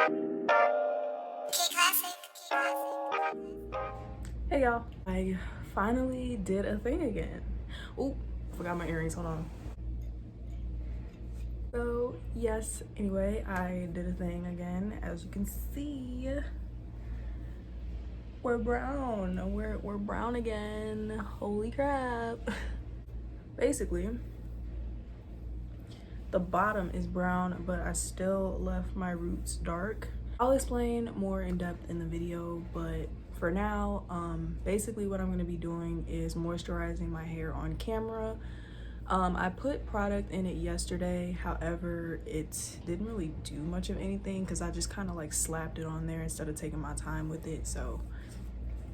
Hey y'all, I finally did a thing again. Oh, forgot my earrings, hold on. So yes, anyway, I did a thing again. As you can see, we're brown. We're brown again. Holy crap. Basically, the bottom is brown, but I still left my roots dark. I'll explain more in depth in the video, but for now, basically what I'm going to be doing is moisturizing my hair on camera. I put product in it yesterday, however, it didn't really do much of anything because I just kind of like slapped it on there instead of taking my time with it. So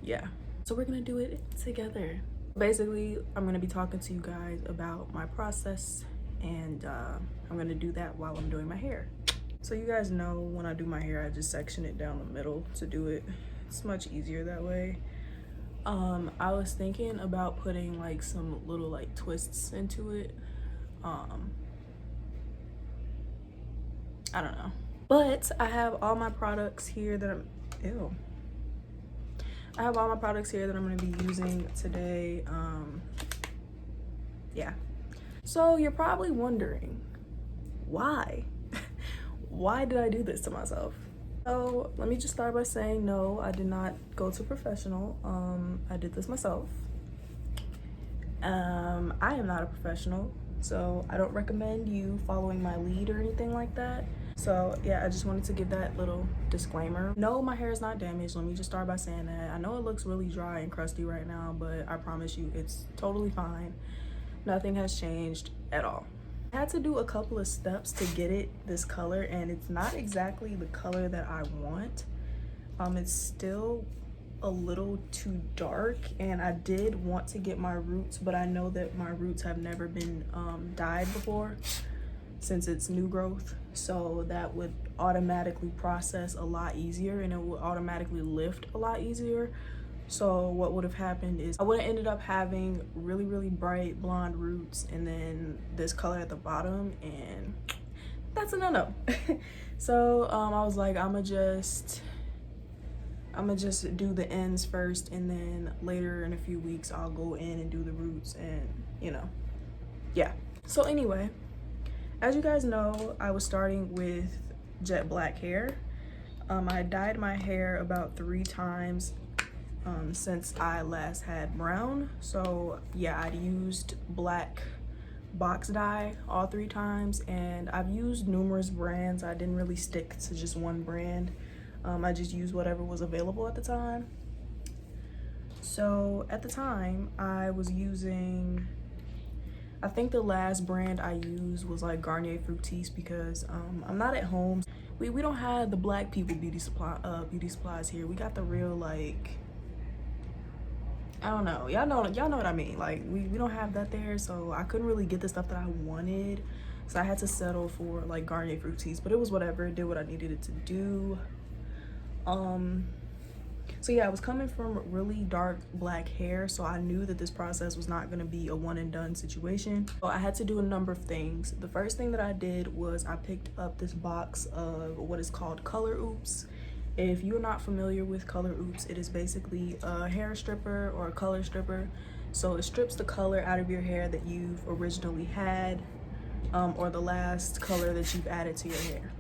yeah, so we're gonna do it together. Basically, I'm gonna be talking to you guys about my process, and I'm gonna do that while I'm doing my hair. So you guys know when I do my hair, I just section it down the middle to do it. It's much easier that way. I was thinking about putting like some little like twists into it. I don't know. But I have all my products here that I have all my products here that I'm gonna be using today. Yeah. So you're probably wondering, why? Why did I do this to myself? So let me just start by saying no, I did not go to professional. I did this myself. I am not a professional, so I don't recommend you following my lead or anything like that. So yeah, I just wanted to give that little disclaimer. No, my hair is not damaged. Let me just start by saying that. I know it looks really dry and crusty right now, but I promise you it's totally fine. Nothing has changed at all. I had to do a couple of steps to get it this color, and it's not exactly the color that I want. It's still a little too dark, and I did want to get my roots, but I know that my roots have never been dyed before since it's new growth, so that would automatically process a lot easier and it would automatically lift a lot easier. So what would have happened is I would have ended up having really bright blonde roots and then this color at the bottom, and that's a no-no. So I was like, I'ma just do the ends first, and then later in a few weeks I'll go in and do the roots, and you know, yeah. So anyway, as you guys know, I was starting with jet black hair. I dyed my hair about 3 times since I last had brown. So yeah, I'd used black box dye all 3 times, and I've used numerous brands. I didn't really stick to just one brand. I just used whatever was available at the time. So at the time I was using, I think the last brand I used was like Garnier Fructis, because I'm not at home. We don't have the black people beauty supplies here. We got the real, like, I don't know, y'all know what I mean. Like we don't have that there, so I couldn't really get the stuff that I wanted. So I had to settle for like Garnier Fructis, but it was whatever. It did what I needed it to do. So yeah, I was coming from really dark black hair, so I knew that this process was not going to be a one and done situation. So I had to do a number of things. The first thing that I did was I picked up this box of what is called Color Oops. If you're not familiar with Color Oops, it is basically a hair stripper or a color stripper. So it strips the color out of your hair that you've originally had, or the last color that you've added to your hair.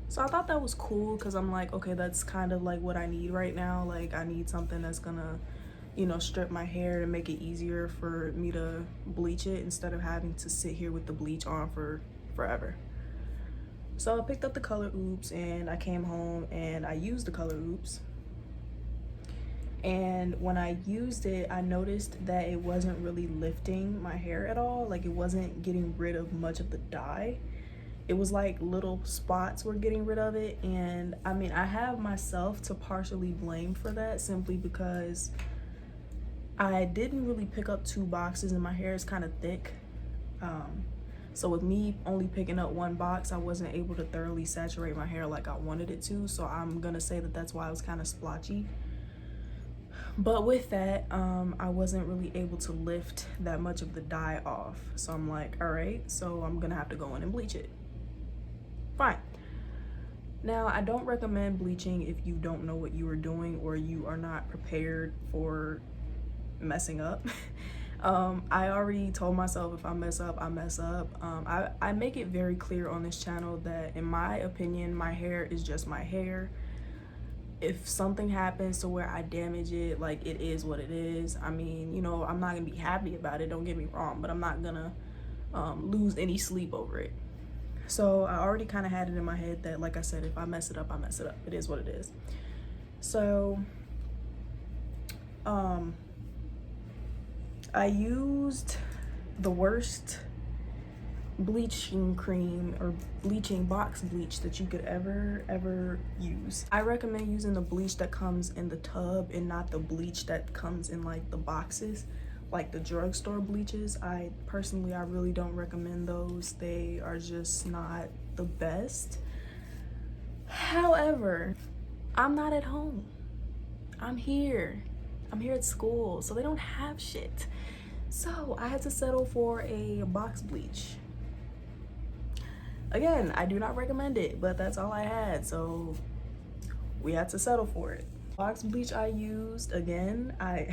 So I thought that was cool because I'm like, okay, that's kind of like what I need right now. Like I need something that's gonna, you know, strip my hair to make it easier for me to bleach it instead of having to sit here with the bleach on for forever. So I picked up the Color Oops and I came home and I used the Color Oops. And when I used it, I noticed that it wasn't really lifting my hair at all. Like it wasn't getting rid of much of the dye. It was like little spots were getting rid of it. And I mean, I have myself to partially blame for that, simply because I didn't really pick up 2 boxes and my hair is kind of thick. So with me only picking up 1 box, I wasn't able to thoroughly saturate my hair like I wanted it to. So I'm gonna say that that's why it was kind of splotchy. But with that, I wasn't really able to lift that much of the dye off. So I'm like, all right, so I'm gonna have to go in and bleach it. Fine. Now, I don't recommend bleaching if you don't know what you are doing or you are not prepared for messing up. I already told myself if I mess up, I mess up. I make it very clear on this channel that in my opinion, my hair is just my hair. If something happens to where I damage it, like, it is what it is. I mean, you know, I'm not gonna be happy about it, don't get me wrong, but I'm not gonna lose any sleep over it. So I already kind of had it in my head that, like I said, if I mess it up, I mess it up. It is what it is. So I used the worst bleaching cream or bleaching box bleach that you could ever use. I recommend using the bleach that comes in the tub and not the bleach that comes in like the boxes, like the drugstore bleaches. I really don't recommend those. They are just not the best. However, I'm not at home. I'm here at school, so they don't have shit. So I had to settle for a box bleach. Again, I do not recommend it, but that's all I had, so we had to settle for it. Box bleach I used, again, I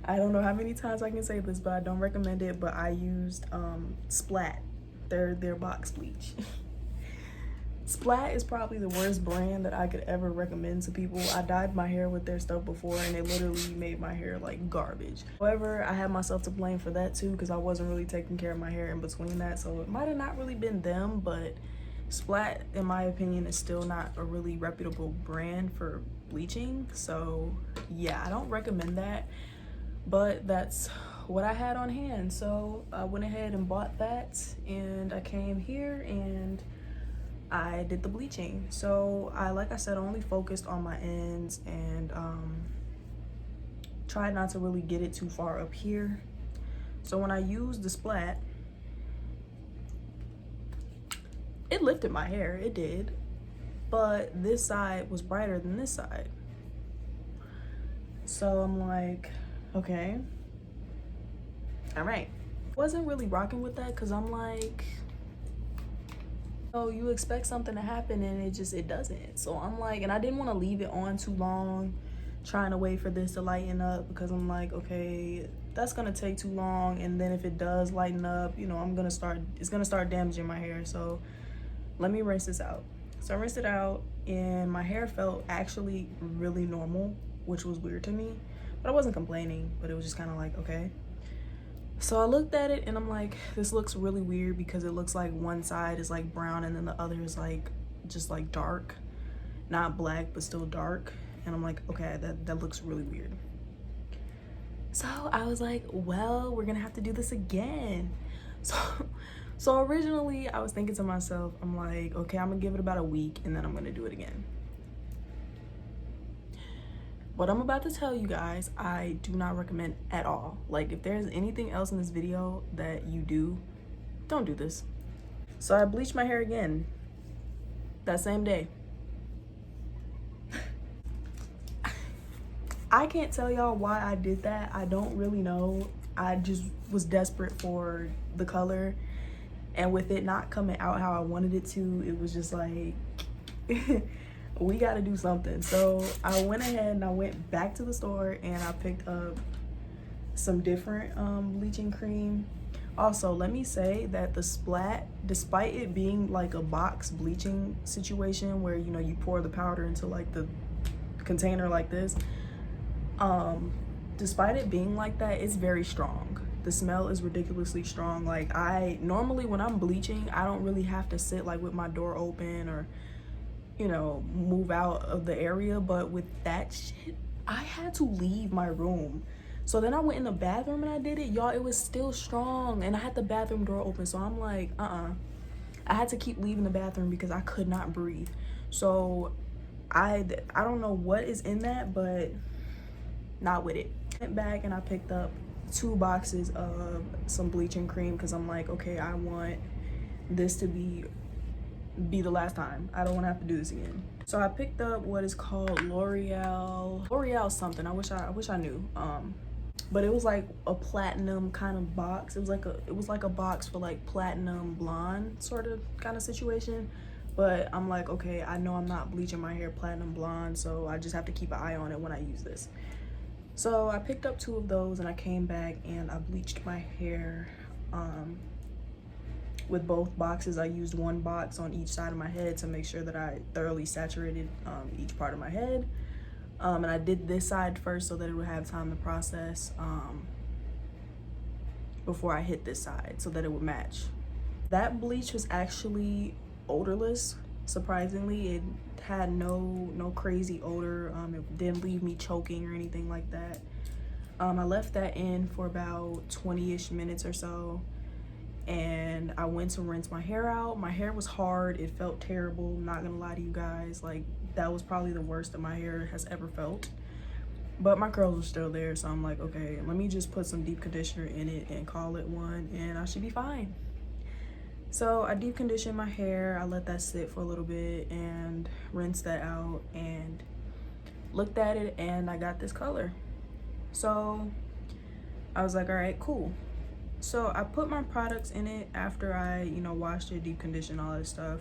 don't know how many times I can say this, but I don't recommend it, but I used Splat, their box bleach. Splat is probably the worst brand that I could ever recommend to people. I dyed my hair with their stuff before and it literally made my hair like garbage. However, I had myself to blame for that too because I wasn't really taking care of my hair in between that, so it might have not really been them, but Splat, in my opinion, is still not a really reputable brand for bleaching. So yeah, I don't recommend that, but that's what I had on hand. So I went ahead and bought that and I came here and I did the bleaching. So like I said, only focused on my ends and tried not to really get it too far up here. So when I used the Splat, it lifted my hair, it did, but this side was brighter than this side. So I'm like, okay, all right. Wasn't really rocking with that because I'm like, oh, you expect something to happen and it doesn't. So I'm like, and I didn't want to leave it on too long trying to wait for this to lighten up because I'm like, okay, that's gonna take too long, and then if it does lighten up, you know, it's gonna start damaging my hair. So let me rinse this out. So I rinsed it out and my hair felt actually really normal, which was weird to me, but I wasn't complaining, but it was just kind of like, okay. So I looked at it and I'm like, this looks really weird because it looks like one side is like brown and then the other is like just like dark, not black but still dark. And I'm like, okay, that looks really weird. So I was like, well, we're gonna have to do this again. So originally I was thinking to myself, I'm like, okay, I'm gonna give it about a week and then I'm gonna do it again. What I'm about to tell you guys, I do not recommend at all. Like, if there's anything else in this video that you do, don't do this. So I bleached my hair again that same day. I can't tell y'all why I did that. I don't really know. I just was desperate for the color, and with it not coming out how I wanted it to, it was just like we got to do something. So I went ahead and I went back to the store and I picked up some different bleaching cream. Also, let me say that the Splat, despite it being like a box bleaching situation where, you know, you pour the powder into like the container like this, despite it being like that, it's very strong. The smell is ridiculously strong. Like, I normally when I'm bleaching, I don't really have to sit like with my door open or, you know, move out of the area, but with that shit, I had to leave my room. So then I went in the bathroom and I did it. Y'all, it was still strong and I had the bathroom door open. So I'm like, I had to keep leaving the bathroom because I could not breathe. So I don't know what is in that, but not with it. I went back and I picked up 2 boxes of some bleaching cream because I'm like, okay, I want this to be the last time. I don't want to have to do this again. So I picked up what is called L'Oreal something. I wish I knew. But it was like a platinum kind of box. It was like a box for like platinum blonde sort of kind of situation. but I'm like, okay, I know I'm not bleaching my hair platinum blonde, so I just have to keep an eye on it when I use this. So I picked up 2 of those and I came back and I bleached my hair with both boxes. I used 1 box on each side of my head to make sure that I thoroughly saturated each part of my head. And I did this side first so that it would have time to process before I hit this side, so that it would match. That bleach was actually odorless, surprisingly. It had no crazy odor. It didn't leave me choking or anything like that. I left that in for about 20-ish minutes or so, and I went to rinse my hair out. My hair was hard. It felt terrible, not gonna lie to you guys. Like, that was probably the worst that my hair has ever felt. But my curls were still there, so I'm like, okay, let me just put some deep conditioner in it and call it one, and I should be fine. So I deep conditioned my hair. I let that sit for a little bit and rinsed that out and looked at it, and I got this color. So I was like, all right, cool. So I put my products in it after I, washed it, deep conditioned, all that stuff.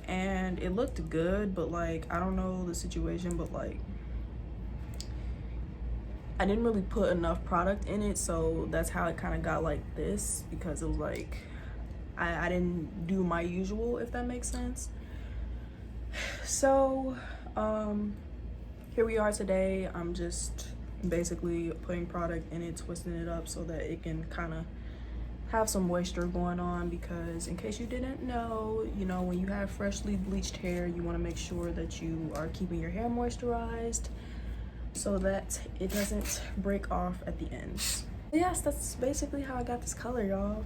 And it looked good, but like, I don't know the situation, but like, I didn't really put enough product in it. So that's how it kind of got like this, because it was like, I didn't do my usual, if that makes sense. So here we are today. I'm just basically putting product in it, twisting it up so that it can kind of have some moisture going on, because in case you didn't know, when you have freshly bleached hair, you want to make sure that you are keeping your hair moisturized so that it doesn't break off at the ends. Yes, that's basically how I got this color, y'all.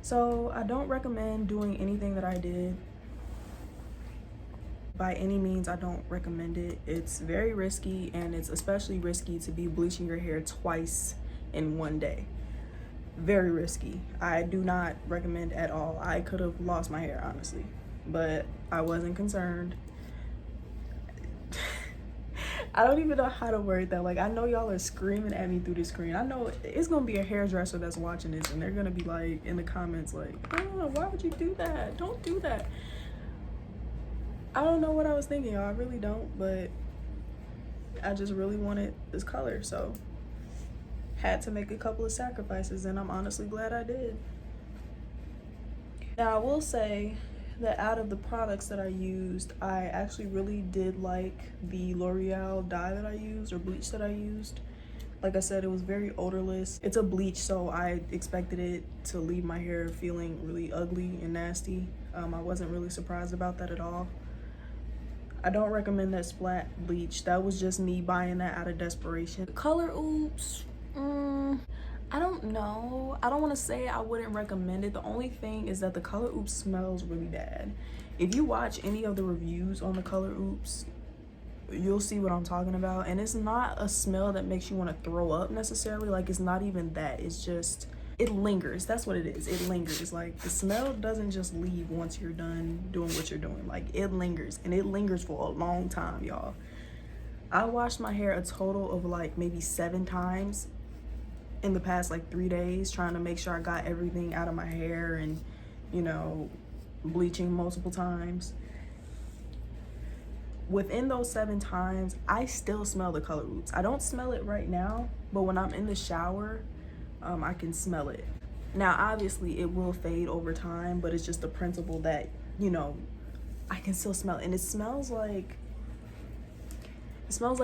So I don't recommend doing anything that I did. By any means, I don't recommend it. It's very risky, and it's especially risky to be bleaching your hair twice in one day. Very risky. I do not recommend at all. I could have lost my hair, honestly, but I wasn't concerned. I don't even know how to word that. Like, I know y'all are screaming at me through the screen. I know it's gonna be a hairdresser that's watching this, and they're gonna be like in the comments like, oh, why would you do that? Don't do that. I don't know what I was thinking, y'all. I really don't, but I just really wanted this color, so had to make a couple of sacrifices, and I'm honestly glad I did. Now, I will say that out of the products that I used, I actually really did like the L'Oreal dye that I used, or bleach that I used. Like I said, it was very odorless. It's a bleach, so I expected it to leave my hair feeling really ugly and nasty. I wasn't really surprised about that at all. I don't recommend that Splat bleach. That was just me buying that out of desperation. Color Oops, I don't know. I don't want to say I wouldn't recommend it. The only thing is that the Color Oops smells really bad. If you watch any of the reviews on the Color Oops, you'll see what I'm talking about. And it's not a smell that makes you want to throw up necessarily. Like, it's not even that. It's just, it lingers. That's what it is. It lingers. Like, the smell doesn't just leave once you're done doing what you're doing. Like, it lingers, and it lingers for a long time, y'all. I washed my hair a total of like maybe 7 times in the past like 3 days, trying to make sure I got everything out of my hair, and bleaching multiple times. Within those 7 times, I still smell the Color Oops. I don't smell it right now, but when I'm in the shower, I can smell it. Now, obviously, it will fade over time, but it's just the principle that, I can still smell it. And it smells like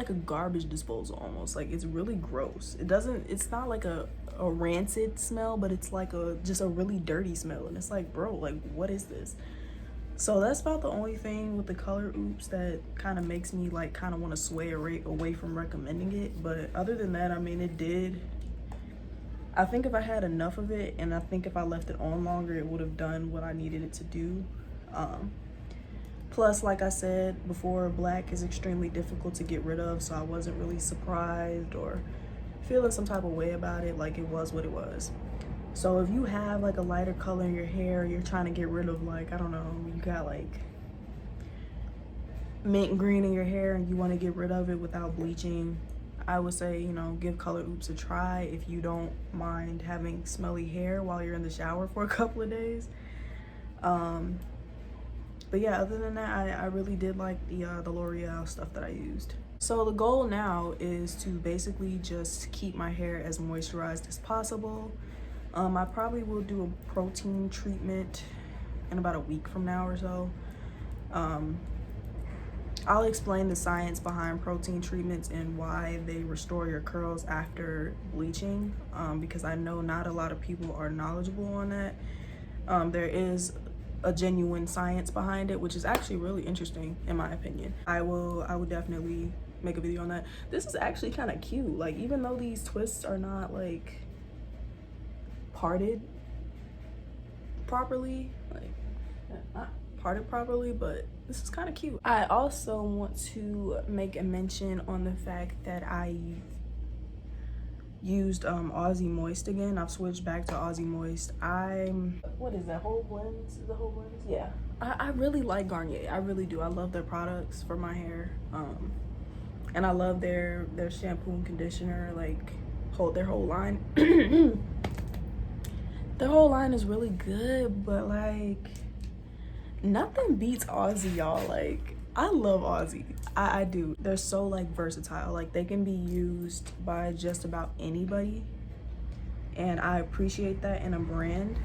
a garbage disposal almost. Like, it's really gross. It's not like a rancid smell, but it's like just a really dirty smell. And it's like, bro, like, what is this? So that's about the only thing with the Color Oops that kind of makes me like kind of want to sway away from recommending it. But other than that, I mean, it did. I think if I had enough of it, and I think if I left it on longer, it would have done what I needed it to do. Plus, like I said before, black is extremely difficult to get rid of, so I wasn't really surprised or feeling some type of way about it. Like, it was what it was. So if you have like a lighter color in your hair, you're trying to get rid of, like, I don't know, you got like mint green in your hair and you want to get rid of it without bleaching, I would say, give Color Oops a try if you don't mind having smelly hair while you're in the shower for a couple of days. But yeah, other than that, I really did like the L'Oreal stuff that I used. So the goal now is to basically just keep my hair as moisturized as possible. I probably will do a protein treatment in about a week from now or so. I'll explain the science behind protein treatments and why they restore your curls after bleaching, because I know not a lot of people are knowledgeable on that. There is a genuine science behind it, which is actually really interesting in my opinion. I will definitely make a video on that. This is actually kind of cute. Like, even though these twists are not like parted properly, like not parted properly, but this is kind of cute. I also want to make a mention on the fact that I used Aussie Moist again. I've switched back to Aussie Moist. What is that, Whole Blends? Is it Whole Blends? Yeah. I really like Garnier. I really do. I love their products for my hair. And I love their shampoo and conditioner, like their whole line. Their whole line is really good, but like nothing beats Aussie, y'all. Like, I love Aussie. I do. They're so like versatile. Like, they can be used by just about anybody, and I appreciate that in a brand,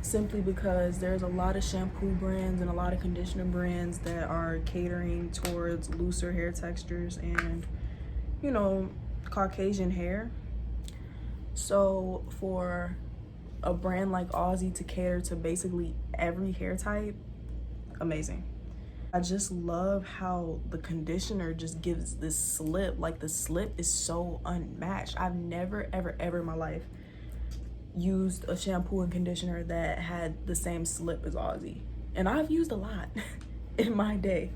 simply because there's a lot of shampoo brands and a lot of conditioner brands that are catering towards looser hair textures and, you know, Caucasian hair. So for a brand like Aussie to cater to basically every hair type, amazing. I just love how the conditioner just gives this slip. Like, the slip is so unmatched. I've never ever in my life used a shampoo and conditioner that had the same slip as Aussie, and I've used a lot in my day.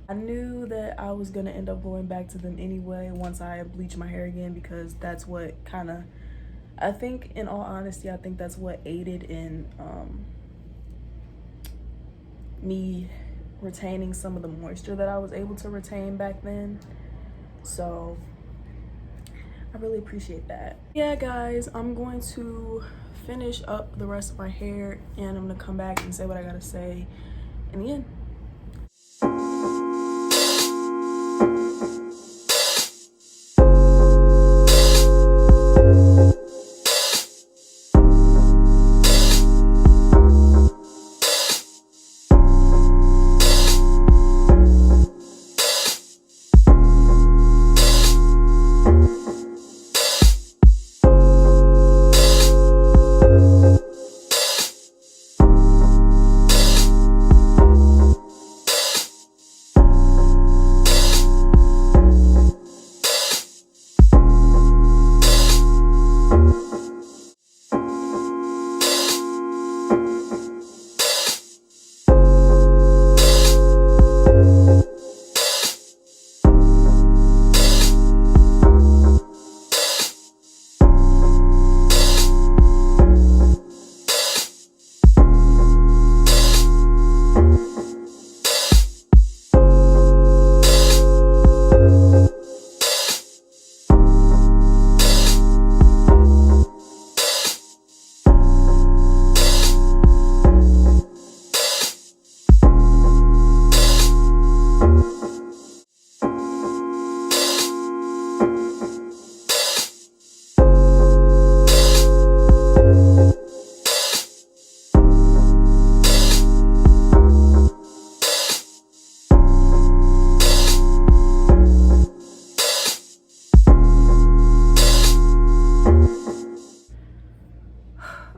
I knew that I was gonna end up going back to them anyway once I bleach my hair again, because that's what kind of, I think, in all honesty, I think that's what aided in me retaining some of the moisture that I was able to retain back then. So I really appreciate that. Yeah, guys, I'm going to finish up the rest of my hair and I'm gonna come back and say what I gotta say in the end.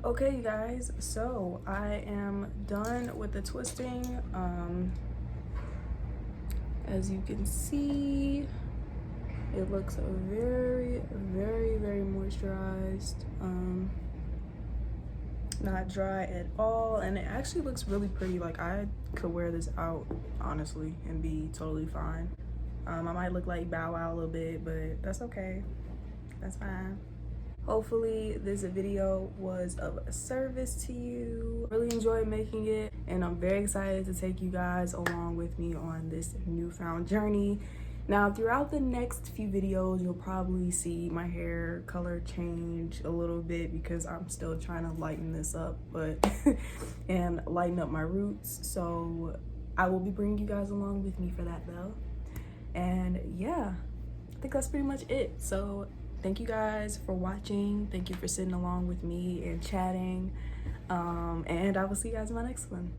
Okay, you guys, so I am done with the twisting. As you can see, it looks very moisturized, not dry at all, and it actually looks really pretty. Like, I could wear this out honestly and be totally fine. I might look like Bow Wow a little bit, but that's okay, that's fine. Hopefully this video was of service to you. Really enjoyed making it, and I'm very excited to take you guys along with me on this newfound journey Now, throughout the next few videos, you'll probably see my hair color change a little bit because I'm still trying to lighten this up, but and lighten up my roots. So I will be bringing you guys along with me for that though. And yeah, I think that's pretty much it. So thank you guys for watching. Thank you for sitting along with me and chatting. And I will see you guys in my next one.